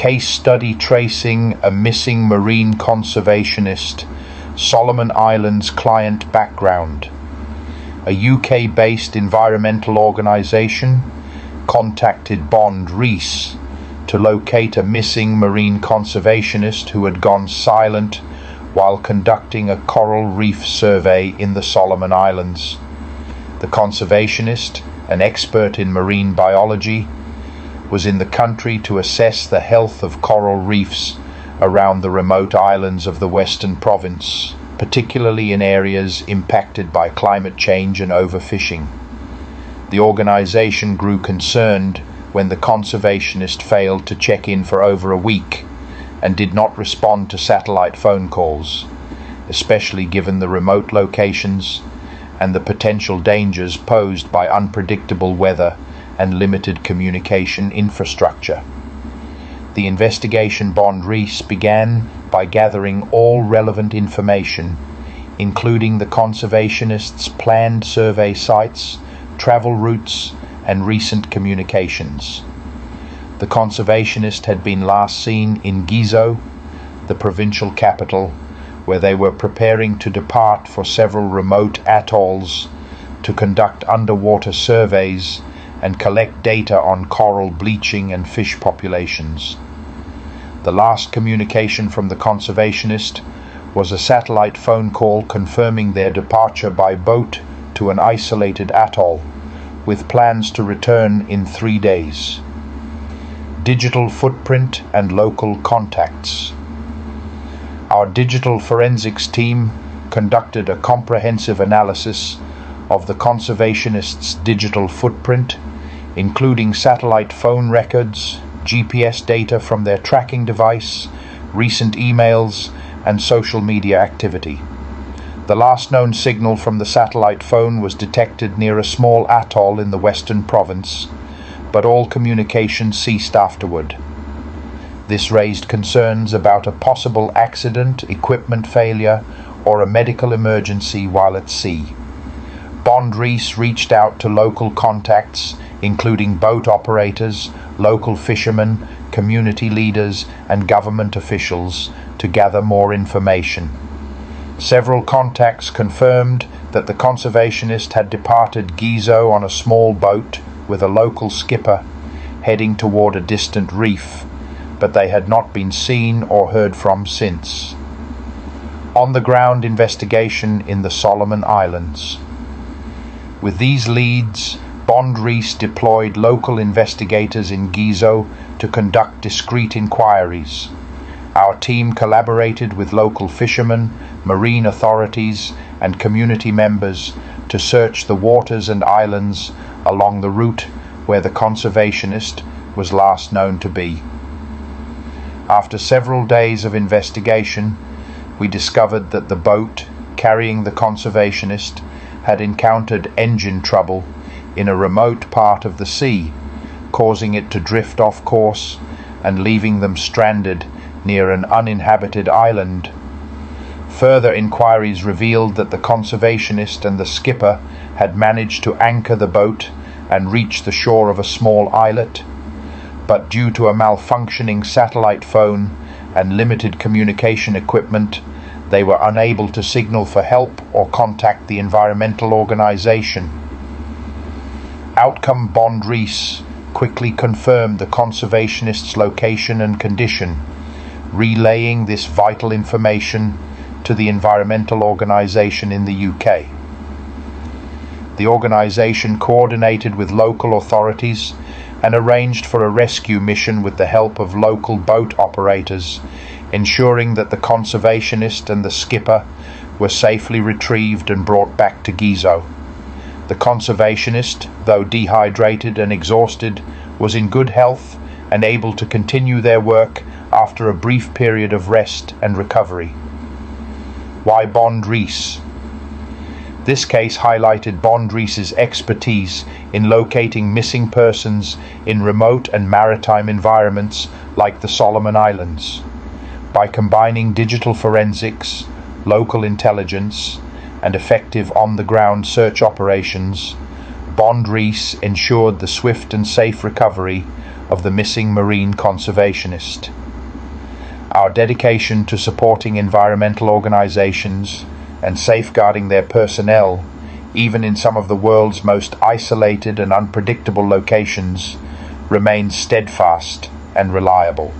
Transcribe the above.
case study tracing a missing marine conservationist, Solomon Islands client background. A UK-based environmental organisation contacted Bond Rees to locate a missing marine conservationist who had gone silent while conducting a coral reef survey in the Solomon Islands. The conservationist, an expert in marine biology, was in the country to assess the health of coral reefs around the remote islands of the Western Province, particularly in areas impacted by climate change and overfishing. The organisation grew concerned when the conservationist failed to check in for over a week and did not respond to satellite phone calls, especially given the remote locations and the potential dangers posed by unpredictable weather and limited communication infrastructure. The investigation Bond Rees began by gathering all relevant information, including the conservationist's planned survey sites, travel routes, and recent communications. The conservationist had been last seen in Gizo, the provincial capital, where they were preparing to depart for several remote atolls to conduct underwater surveys and collect data on coral bleaching and fish populations. The last communication from the conservationist was a satellite phone call confirming their departure by boat to an isolated atoll, with plans to return in 3 days. Digital footprint and local contacts. Our digital forensics team conducted a comprehensive analysis of the conservationist's digital footprint, including satellite phone records, GPS data from their tracking device, recent emails, and social media activity. The last known signal from the satellite phone was detected near a small atoll in the Western Province, but all communication ceased afterward. This raised concerns about a possible accident, equipment failure, or a medical emergency while at sea. Bond Rees reached out to local contacts, including boat operators, local fishermen, community leaders, and government officials, to gather more information. Several contacts confirmed that the conservationist had departed Gizo on a small boat with a local skipper heading toward a distant reef, but they had not been seen or heard from since. On-the-ground investigation in the Solomon Islands. With these leads, Bond Rees deployed local investigators in Gizo to conduct discreet inquiries. Our team collaborated with local fishermen, marine authorities, and community members to search the waters and islands along the route where the conservationist was last known to be. After several days of investigation, we discovered that the boat carrying the conservationist had encountered engine trouble in a remote part of the sea, causing it to drift off course and leaving them stranded near an uninhabited island. Further inquiries revealed that the conservationist and the skipper had managed to anchor the boat and reach the shore of a small islet, but due to a malfunctioning satellite phone and limited communication equipment, they were unable to signal for help or contact the environmental organization. Outcome Bond Rees quickly confirmed the conservationist's location and condition, relaying this vital information to the environmental organization in the UK. The organization coordinated with local authorities and arranged for a rescue mission with the help of local boat operators, ensuring that the conservationist and the skipper were safely retrieved and brought back to Gizo. The conservationist, though dehydrated and exhausted, was in good health and able to continue their work after a brief period of rest and recovery. Why Bond Rees? This case highlighted Bond Rees's expertise in locating missing persons in remote and maritime environments like the Solomon Islands. By combining digital forensics, local intelligence, and effective on-the-ground search operations, Bond Rees ensured the swift and safe recovery of the missing marine conservationist. Our dedication to supporting environmental organizations and safeguarding their personnel, even in some of the world's most isolated and unpredictable locations, remains steadfast and reliable.